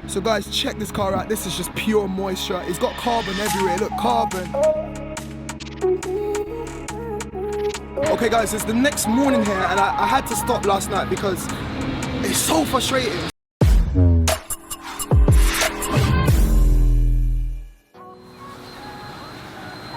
So guys, check this car out. This is just pure moisture. It's got carbon everywhere. Look, carbon. Okay guys, it's the next morning here and I had to stop last night because it's so frustrating.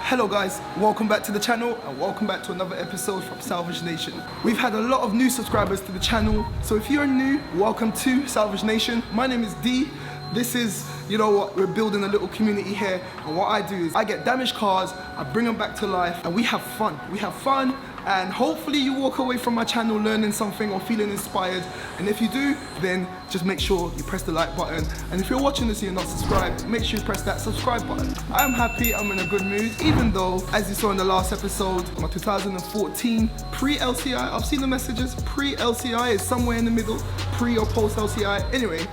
Hello guys, welcome back to the channel and welcome back to another episode from Salvage Nation. We've had a lot of new subscribers to the channel, so if you're new, welcome to Salvage Nation. My name is D. This is, you know what, we're building a little community here, and what I do is I get damaged cars, I bring them back to life, and we have fun. We have fun, and hopefully you walk away from my channel learning something or feeling inspired. And if you do, then just make sure you press the like button. And if you're watching this and you're not subscribed, make sure you press that subscribe button. I'm happy, I'm in a good mood, even though, as you saw in the last episode, my 2014 pre-LCI, I've seen the messages, pre-LCI is somewhere in the middle, pre or post-LCI. Anyway,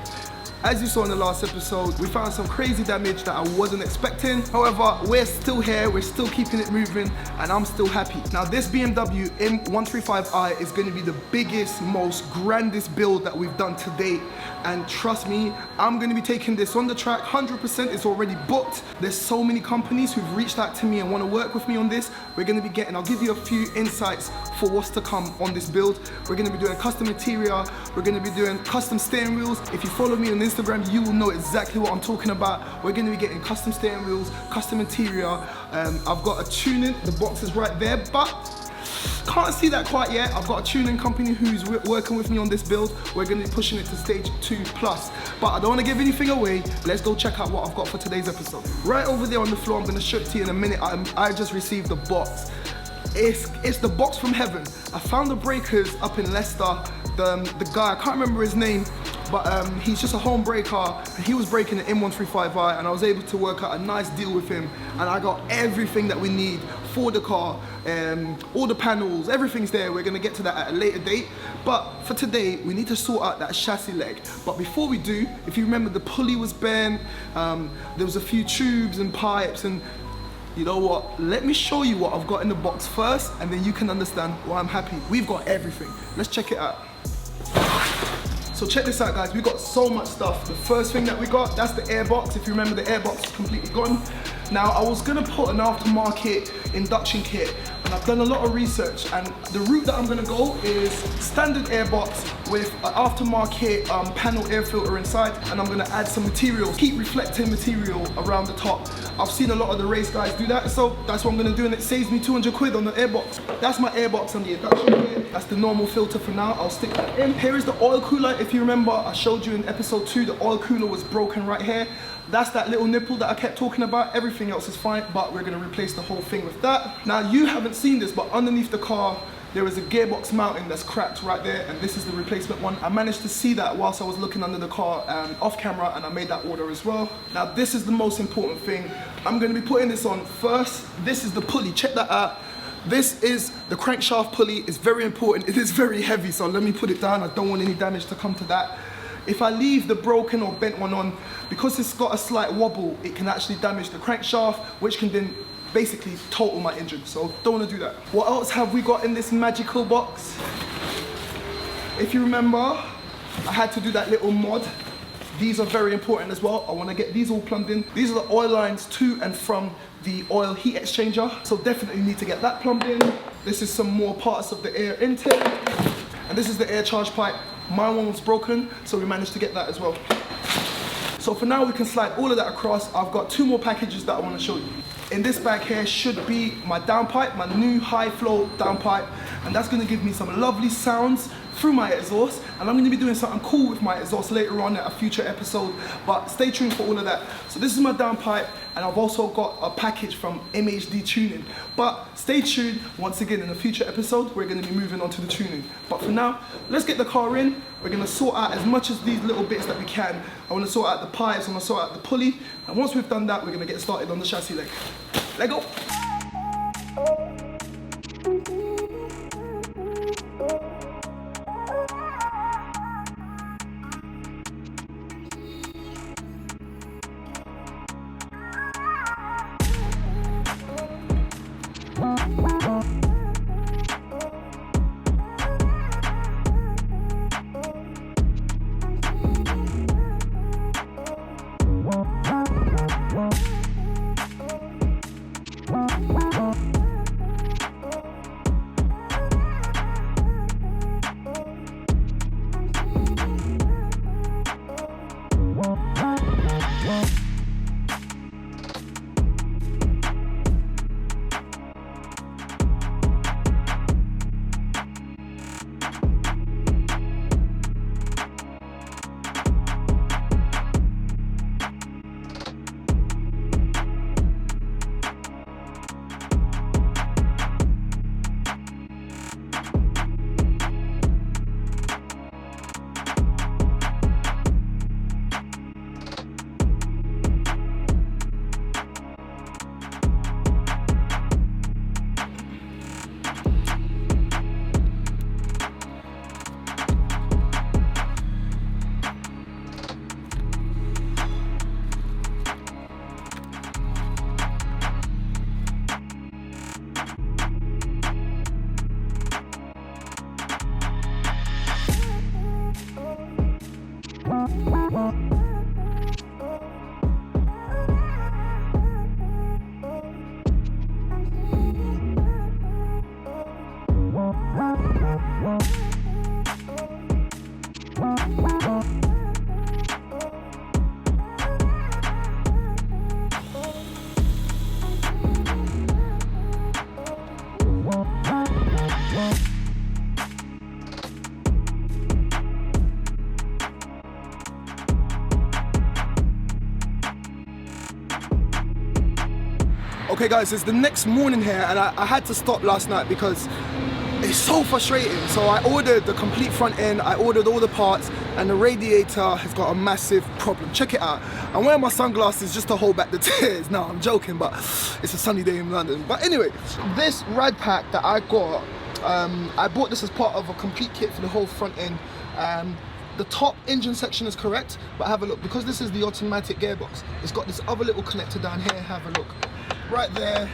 as you saw in the last episode, we found some crazy damage that I wasn't expecting. However, we're still here, we're still keeping it moving, and I'm still happy. Now, this BMW M135i is going to be the biggest, most grandest build that we've done to date. And trust me, I'm going to be taking this on the track, 100%. It's already booked. There's so many companies who've reached out to me and want to work with me on this. We're going to be getting, I'll give you a few insights for what's to come on this build. We're going to be doing custom interior. We're going to be doing custom steering wheels. If you follow me on Instagram, you will know exactly what I'm talking about. We're going to be getting custom steering wheels, custom interior. I've got a tuning, the box is right there, but can't see that quite yet. I've got a tuning company who's working with me on this build. We're going to be pushing it to stage 2+. But I don't want to give anything away. Let's go check out what I've got for today's episode. Right over there on the floor, I'm going to show it to you in a minute. I just received the box. It's the box from heaven. I found the breakers up in Leicester. The guy, I can't remember his name, but he's just a home breaker. He was breaking an M135i, and I was able to work out a nice deal with him, and I got everything that we need for the car, all the panels, everything's there. We're gonna get to that at a later date, but for today we need to sort out that chassis leg. But before we do, if you remember, the pulley was bent, there was a few tubes and pipes, and you know what, let me show you what I've got in the box first, and then you can understand why I'm happy. We've got everything. Let's check it out. So check this out guys, we got so much stuff. The first thing that we got, that's the airbox. If you remember, the airbox is completely gone. Now, I was gonna put an aftermarket induction kit, and I've done a lot of research, and the route that I'm gonna go is standard airbox with an aftermarket panel air filter inside, and I'm gonna add some material, heat reflecting material around the top. I've seen a lot of the race guys do that, so that's what I'm gonna do, and it saves me 200 quid on the airbox. That's my airbox on the induction kit. That's the normal filter for now. I'll stick that in. Here is the oil cooler. If you remember, I showed you in episode 2, the oil cooler was broken right here. That's that little nipple that I kept talking about. Everything else is fine, but we're gonna replace the whole thing with that. Now, you haven't seen this, but underneath the car, there is a gearbox mounting that's cracked right there, and this is the replacement one. I managed to see that whilst I was looking under the car off camera, and I made that order as well. Now, this is the most important thing. I'm gonna be putting this on first. This is the pulley, check that out. This is the crankshaft pulley. It's very important. It is very heavy, so let me put it down. I don't want any damage to come to that. If I leave the broken or bent one on, because it's got a slight wobble, it can actually damage the crankshaft, which can then basically total my engine, so don't want to do that. What else have we got in this magical box? If you remember, I had to do that little mod. These are very important as well. I want to get these all plumbed in. These are the oil lines to and from the oil heat exchanger, so definitely need to get that plumbed in. This is some more parts of the air intake, and this is the air charge pipe. My one was broken, so we managed to get that as well. So for now, we can slide all of that across. I've got 2 more packages that I want to show you. In this bag here should be my downpipe, my new high flow downpipe, and that's going to give me some lovely sounds through my exhaust, and I'm going to be doing something cool with my exhaust later on at a future episode, but stay tuned for all of that. So this is my downpipe, and I've also got a package from MHD Tuning, but stay tuned. Once again, in a future episode, we're going to be moving on to the tuning. But for now, let's get the car in. We're going to sort out as much as these little bits that we can. I want to sort out the pipes, I want to sort out the pulley, and once we've done that, we're going to get started on the chassis leg. Let's go. guys, it's the next morning here, and I had to stop last night because it's so frustrating. So I ordered the complete front end, I ordered all the parts, and the radiator has got a massive problem. Check it out. I'm wearing my sunglasses just to hold back the tears. No, I'm joking, but it's a sunny day in London. But anyway, this rad pack that I got, I bought this as part of a complete kit for the whole front end. The top engine section is correct, but have a look, because this is the automatic gearbox, it's got this other little connector down here. Have a look right there,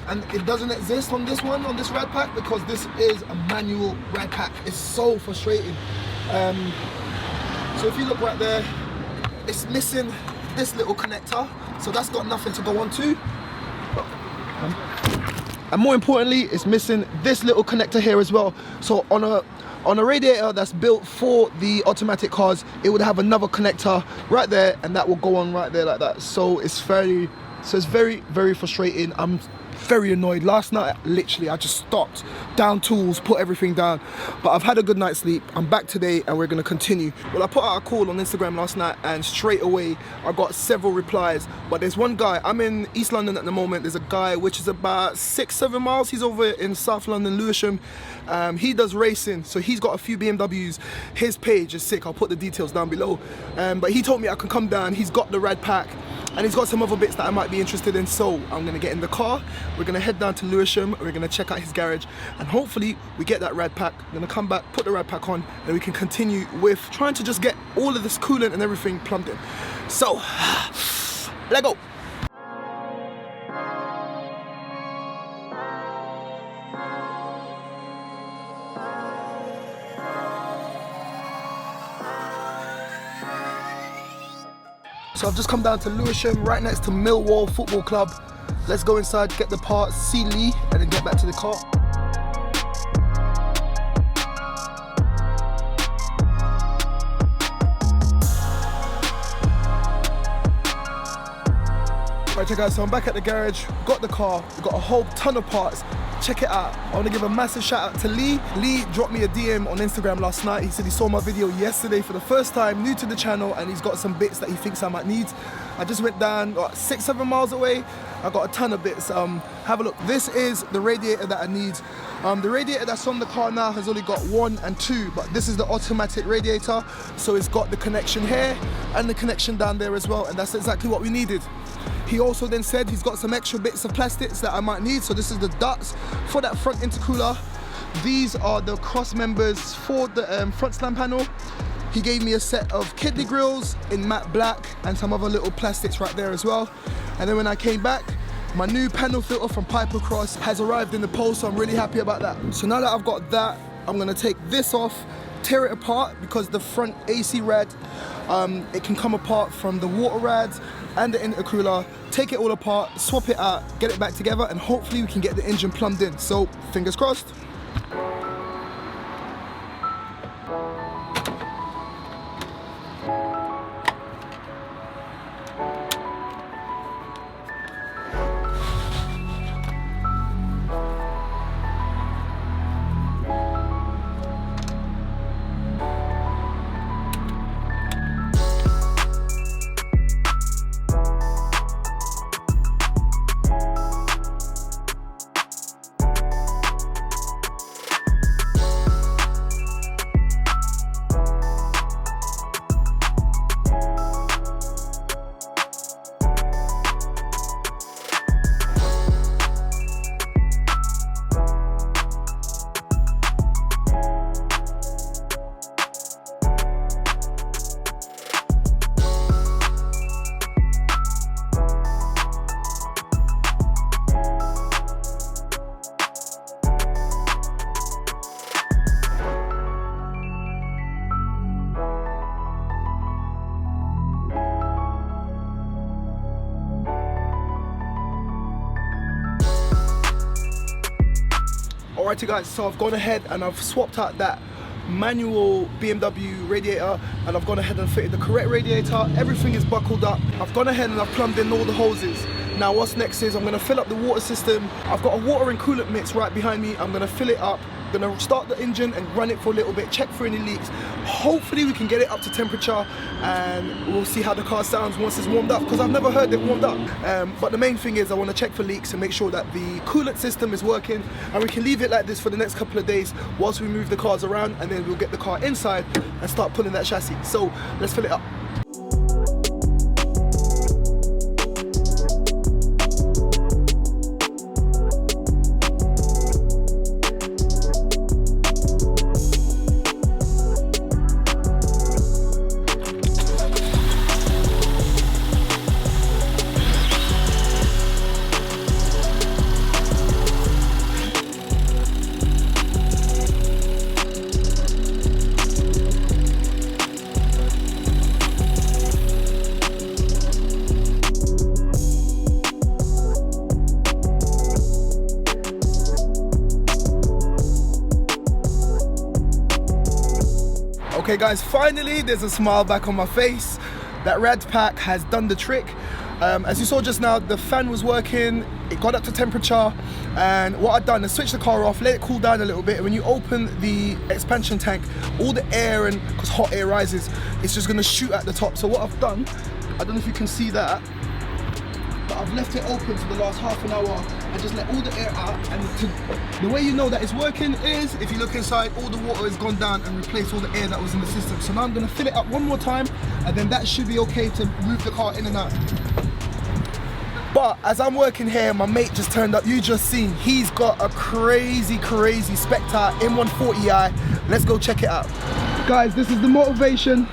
and it doesn't exist on this one, on this rad pack, because this is a manual rad pack. It's so frustrating. So if you look right there, it's missing this little connector, so that's got nothing to go on to. And more importantly, it's missing this little connector here as well. So on a radiator that's built for the automatic cars, it would have another connector right there, and that will go on right there like that. So it's very, very frustrating. I'm very annoyed. Last night, literally, I just stopped, down tools, put everything down. But I've had a good night's sleep. I'm back today, and we're gonna continue. Well, I put out a call on Instagram last night, and straight away, I got several replies. But there's one guy, I'm in East London at the moment. There's a guy which is about 6-7 miles. He's over in South London, Lewisham. He does racing, so he's got a few BMWs. His page is sick. I'll put the details down below. But he told me I can come down. He's got the rad pack, and he's got some other bits that I might be interested in. So I'm gonna get in the car, we're gonna head down to Lewisham, we're gonna check out his garage, and hopefully we get that rad pack. I'm gonna come back, put the rad pack on, and we can continue with trying to just get all of this coolant and everything plumbed in. So, let's go. So I've just come down to Lewisham, right next to Millwall Football Club. Let's go inside, get the parts, see Lee, and then get back to the car. Right, guys, so I'm back at the garage, got the car, we've got a whole ton of parts. Check it out. I want to give a massive shout out to Lee. Lee dropped me a DM on Instagram last night. He said he saw my video yesterday for the first time, new to the channel, and he's got some bits that he thinks I might need. I just went down 6-7 miles away. I got a ton of bits. Have a look. This is the radiator that I need. The radiator that's on the car now has only got 1 and 2, but this is the automatic radiator, so it's got the connection here and the connection down there as well, and that's exactly what we needed. He also then said he's got some extra bits of plastics that I might need. So this is the ducts for that front intercooler. These are the cross members for the front slam panel. He gave me a set of kidney grills in matte black and some other little plastics right there as well. And then when I came back, my new panel filter from Piper Cross has arrived in the post, so I'm really happy about that. So now that I've got that, I'm gonna take this off, tear it apart, because the front AC rad, it can come apart from the water rads and the intercooler. Take it all apart, swap it out, get it back together, and hopefully we can get the engine plumbed in. So fingers crossed. Alrighty guys, so I've gone ahead and I've swapped out that manual BMW radiator, and I've gone ahead and fitted the correct radiator. Everything is buckled up. I've gone ahead and I've plumbed in all the hoses. Now what's next is I'm going to fill up the water system. I've got a water and coolant mix right behind me. I'm going to fill it up, Gonna start the engine and run it for a little bit, check for any leaks. Hopefully we can get it up to temperature, and we'll see how the car sounds once it's warmed up, because I've never heard it warmed up. But the main thing is I want to check for leaks and make sure that the coolant system is working, and we can leave it like this for the next couple of days whilst we move the cars around, and then we'll get the car inside and start pulling that chassis. So let's fill it up. Okay guys, finally there's a smile back on my face. That rad pack has done the trick. As you saw just now, the fan was working, it got up to temperature, and what I've done is switch the car off, let it cool down a little bit. When you open the expansion tank, all the air, and because hot air rises, it's just gonna shoot at the top. So what I've done, I don't know if you can see that, but I've left it open for the last half an hour and just let all the air out. And the way you know that it's working is if you look inside, all the water has gone down and replaced all the air that was in the system. So now I'm gonna fill it up one more time, and then that should be okay to move the car in and out. But as I'm working here, my mate just turned up. You just seen, he's got a crazy Spectre M140i. Let's go check it out. Guys, this is the motivation.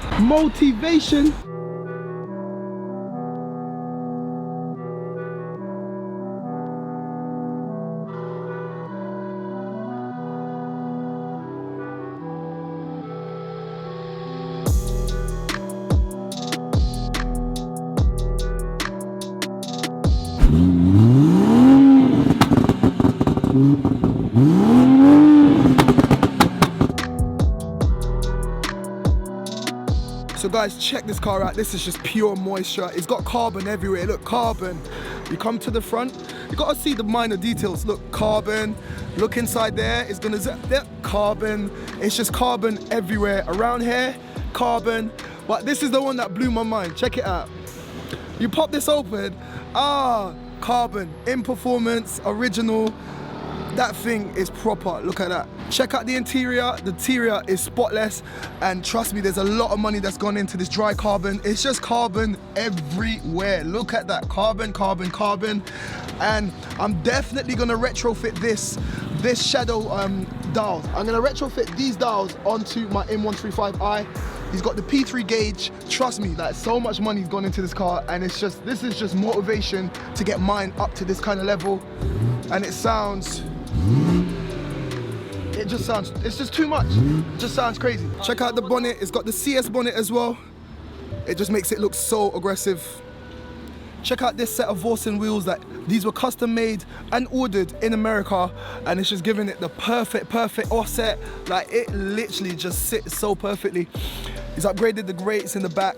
So guys, check this car out. This is just pure moisture. It's got carbon everywhere. Look, carbon. You come to the front, you gotta see the minor details. Look, carbon. Look inside there, it's gonna zip there, carbon. It's just carbon everywhere. Around here, carbon. But this is the one that blew my mind. Check it out. You pop this open, carbon, in performance, original. That thing is proper, look at that. Check out the interior is spotless, and trust me, there's a lot of money that's gone into this dry carbon. It's just carbon everywhere. Look at that, carbon. And I'm definitely gonna retrofit this shadow dials. I'm gonna retrofit these dials onto my M135i. He's got the P3 gauge. Trust me, like, so much money's gone into this car, and this is just motivation to get mine up to this kind of level. And it's just too much. It just sounds crazy. Check out the bonnet. It's got the CS bonnet as well. It just makes it look so aggressive. Check out this set of Vorsen wheels. That these were custom made and ordered in America, and it's just giving it the perfect offset. Like, it literally just sits so perfectly. He's upgraded the brakes in the back.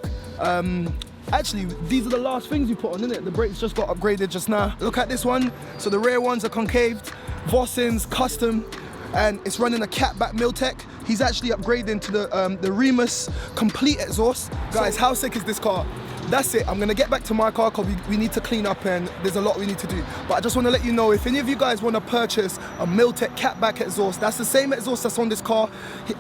Actually, these are the last things you put on, isn't it? The brakes just got upgraded just now. Look at this one. So the rear ones are concaved, Vorsen's custom, and it's running a catback Miltech. He's actually upgrading to the Remus complete exhaust. Guys, how sick is this car? That's it. I'm gonna get back to my car because we need to clean up, and there's a lot we need to do. But I just want to let you know, if any of you guys want to purchase a Miltech catback exhaust, that's the same exhaust that's on this car.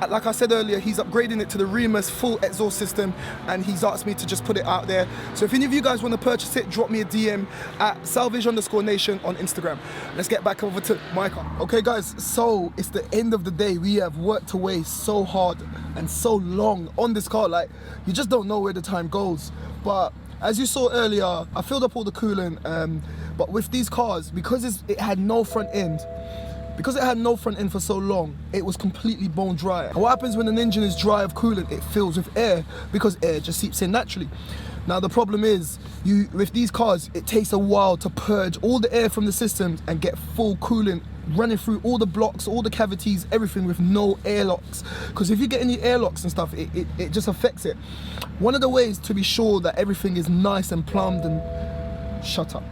Like I said earlier, he's upgrading it to the Remus full exhaust system, and he's asked me to just put it out there. So if any of you guys want to purchase it, drop me a DM at salvage_nation on Instagram. Let's get back over to my car. Okay guys, so it's the end of the day. We have worked away so hard and so long on this car. Like, you just don't know where the time goes. But as you saw earlier, I filled up all the coolant, but with these cars, because it had no front end for so long, it was completely bone dry. And what happens when an engine is dry of coolant? It fills with air, because air just seeps in naturally. Now the problem is, with these cars, it takes a while to purge all the air from the systems and get full coolant running through all the blocks, all the cavities, everything, with no airlocks. Because if you get any airlocks and stuff, it just affects it. One of the ways to be sure that everything is nice and plumbed and... Shut up.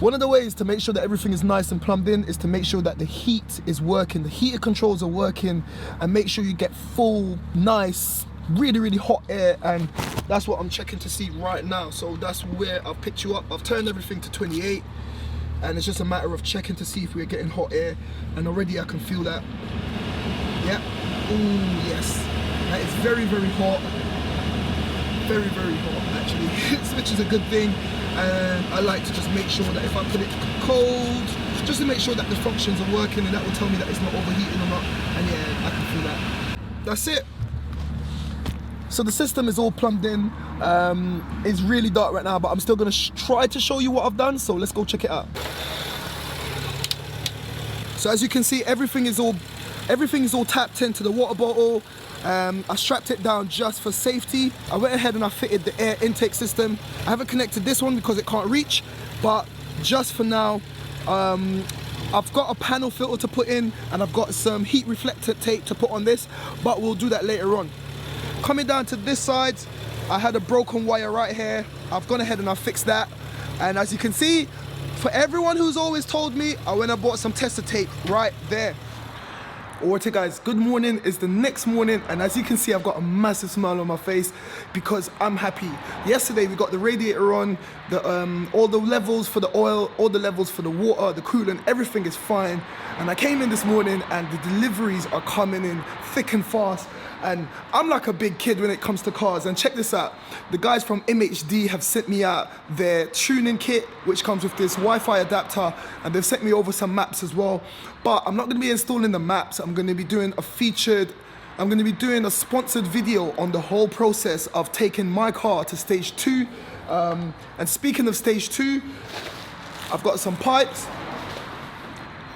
One of the ways to make sure that everything is nice and plumbed in is to make sure that the heat is working, the heater controls are working, and make sure you get full, nice, really hot air, and that's what I'm checking to see right now. So that's where I've picked you up. I've turned everything to 28, and it's just a matter of checking to see if we're getting hot air, and already I can feel that. Yeah. Oh yes, that is very hot. Very hot actually, which is a good thing. And I like to just make sure that if I put it cold, just to make sure that the functions are working, and that will tell me that it's not overheating or not. And yeah, I can feel that. That's it. So the system is all plumbed in. It's really dark right now, but I'm still gonna try to show you what I've done. So let's go check it out. So as you can see, everything is all tapped into the water bottle. I strapped it down just for safety. I went ahead and I fitted the air intake system. I haven't connected this one because it can't reach, but just for now, I've got a panel filter to put in, and I've got some heat reflector tape to put on this, but we'll do that later on. Coming down to this side, I had a broken wire right here. I've gone ahead and I've fixed that. And as you can see, for everyone who's always told me, I went and bought some tester tape right there. Alright guys, good morning. It's the next morning, and as you can see, I've got a massive smile on my face because I'm happy. Yesterday we got the radiator on, all the levels for the oil, all the levels for the water, the coolant, everything is fine. And I came in this morning and the deliveries are coming in thick and fast. And I'm like a big kid when it comes to cars. And check this out, the guys from MHD have sent me out their tuning kit, which comes with this Wi-Fi adapter, and they've sent me over some maps as well. But I'm not gonna be installing the maps. I'm gonna be doing a sponsored video on the whole process of taking my car to stage 2. And speaking of stage 2, I've got some pipes,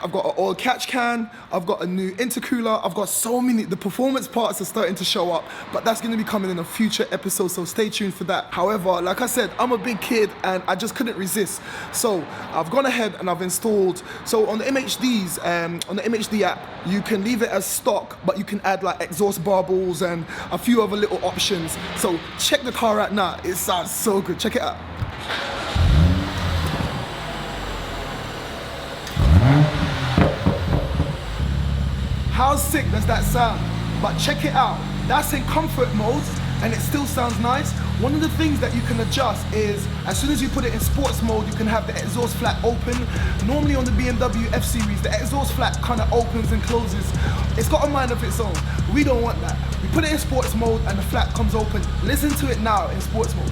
I've got an oil catch can, I've got a new intercooler, I've got so many, the performance parts are starting to show up, but that's gonna be coming in a future episode, so stay tuned for that. However, like I said, I'm a big kid and I just couldn't resist. So I've gone ahead and I've installed, so on the MHDs, on the MHD app, you can leave it as stock, but you can add like exhaust barbels and a few other little options. So check the car out now, it sounds so good, check it out. How sick does that sound? But check it out, that's in comfort mode and it still sounds nice. One of the things that you can adjust is, as soon as you put it in sports mode, you can have the exhaust flap open. Normally on the BMW F series, the exhaust flap kind of opens and closes. It's got a mind of its own. We don't want that. We put it in sports mode and the flap comes open. Listen to it now in sports mode.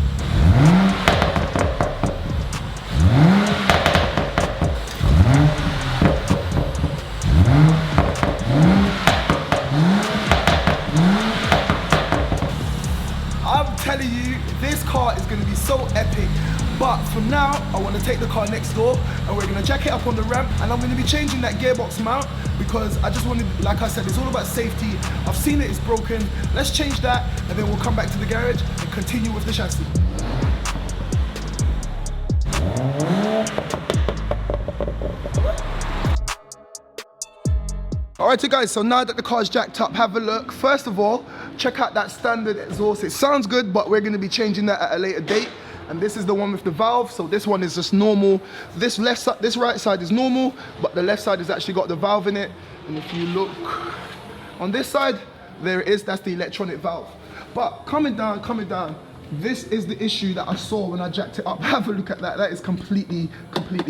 Telling you, this car is going to be so epic. But for now, I want to take the car next door and we're going to jack it up on the ramp, and I'm going to be changing that gearbox mount because I just wanted, like I said, it's all about safety. I've seen it, it's broken. Let's change that and then we'll come back to the garage and continue with the chassis. Alright guys, so now that the car's jacked up, have a look. First of all, check out that standard exhaust. It sounds good, but we're going to be changing that at a later date. And this is the one with the valve, so this one is just normal. This right side is normal, but the left side has actually got the valve in it. And if you look on this side, there it is, that's the electronic valve. But coming down, this is the issue that I saw when I jacked it up. Have a look at that, that is completely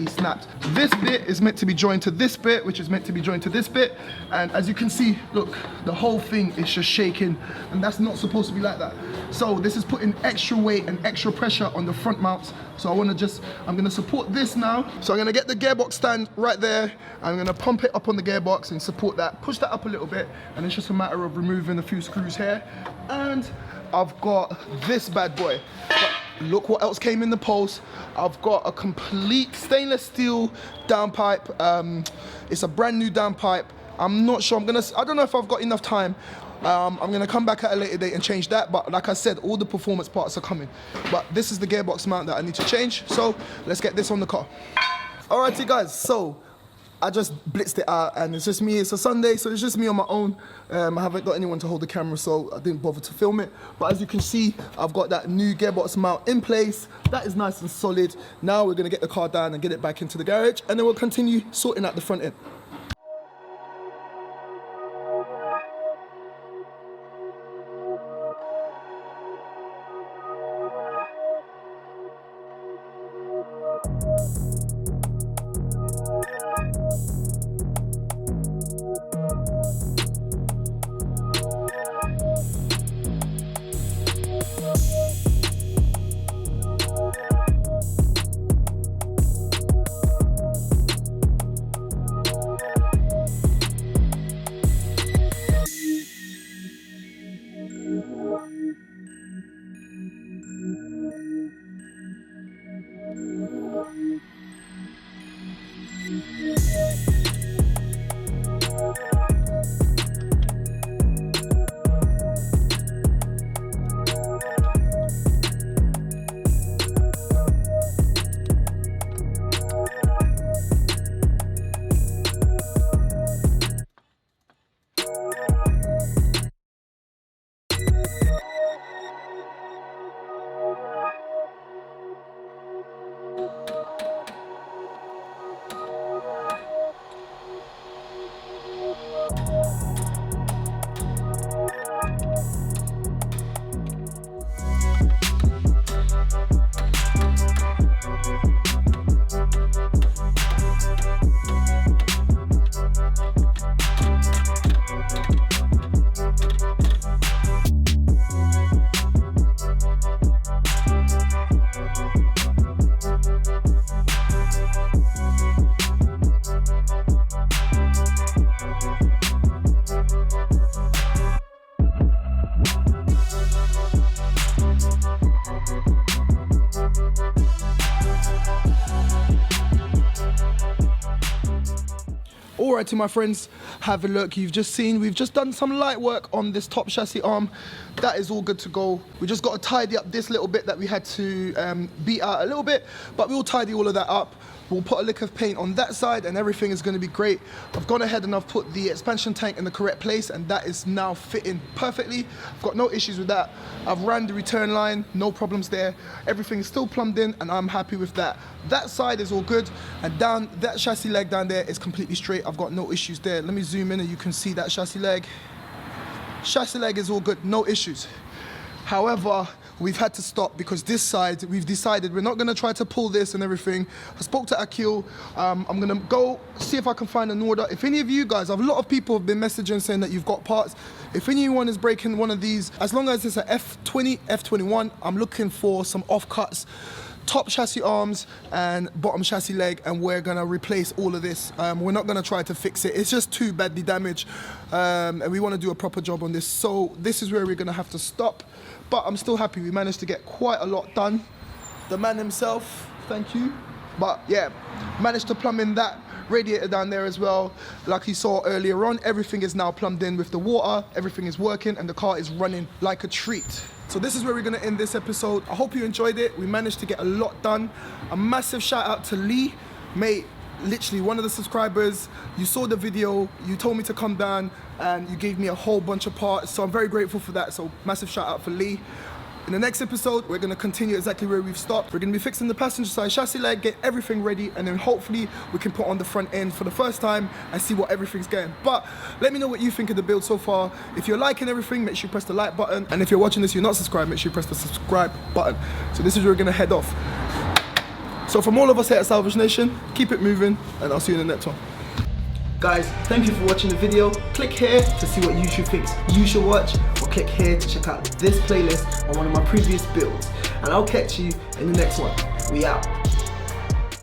snapped. This bit is meant to be joined to this bit, which is meant to be joined to this bit. And as you can see, look, the whole thing is just shaking, and that's not supposed to be like that. So this is putting extra weight and extra pressure on the front mounts. So I'm gonna support this now. So I'm gonna get the gearbox stand right there. I'm gonna pump it up on the gearbox and support that, push that up a little bit, and it's just a matter of removing a few screws here. And I've got this bad boy. But look what else came in the post. I've got a complete stainless steel downpipe. It's a brand new downpipe. I'm not sure, I don't know if I've got enough time. I'm gonna come back at a later date and change that, but like I said, all the performance parts are coming. But this is the gearbox mount that I need to change, so let's get this on the car. Alrighty guys, so I just blitzed it out, and it's just me. It's a Sunday, so it's just me on my own. I haven't got anyone to hold the camera, so I didn't bother to film it. But as you can see, I've got that new gearbox mount in place. That is nice and solid. Now we're gonna get the car down and get it back into the garage, and then we'll continue sorting out the front end. Alright, to my friends, have a look. You've just seen, we've just done some light work on this top chassis arm. That is all good to go. We just got to tidy up this little bit that we had to beat out a little bit, but we'll tidy all of that up. We'll put a lick of paint on that side and everything is going to be great. I've gone ahead and I've put the expansion tank in the correct place, and that is now fitting perfectly. I've got no issues with that. I've ran the return line, no problems there. Everything is still plumbed in and I'm happy with that. That side is all good, and down that chassis leg down there is completely straight. I've got no issues there. Let me zoom in and you can see that chassis leg. Chassis leg is all good, no issues. However, we've had to stop because this side, we've decided we're not going to try to pull this and everything. I spoke to Akil. I'm going to go see if I can find an order. If any of you guys, a lot of people have been messaging saying that you've got parts. If anyone is breaking one of these, as long as it's a F20, F21, I'm looking for some offcuts, top chassis arms and bottom chassis leg, and we're gonna replace all of this. We're not gonna try to fix it. It's just too badly damaged, and we wanna do a proper job on this. So this is where we're gonna have to stop, but I'm still happy we managed to get quite a lot done. The man himself, thank you. But yeah, managed to plumb in that radiator down there as well. Like you saw earlier on, everything is now plumbed in with the water, everything is working, and the car is running like a treat. So this is where we're gonna end this episode. I hope you enjoyed it. We managed to get a lot done. A massive shout out to Lee, mate, literally one of the subscribers. You saw the video, you told me to come down, and you gave me a whole bunch of parts. So I'm very grateful for that. So massive shout out for Lee. In the next episode, we're gonna continue exactly where we've stopped. We're gonna be fixing the passenger side chassis leg, get everything ready, and then hopefully we can put on the front end for the first time and see what everything's getting. But let me know what you think of the build so far. If you're liking everything, make sure you press the like button. And if you're watching this, you're not subscribed, make sure you press the subscribe button. So this is where we're gonna head off. So from all of us here at Salvage Nation, keep it moving, and I'll see you in the next one. Guys, thank you for watching the video. Click here to see what YouTube thinks you should watch, or click here to check out this playlist on one of my previous builds. And I'll catch you in the next one. We out.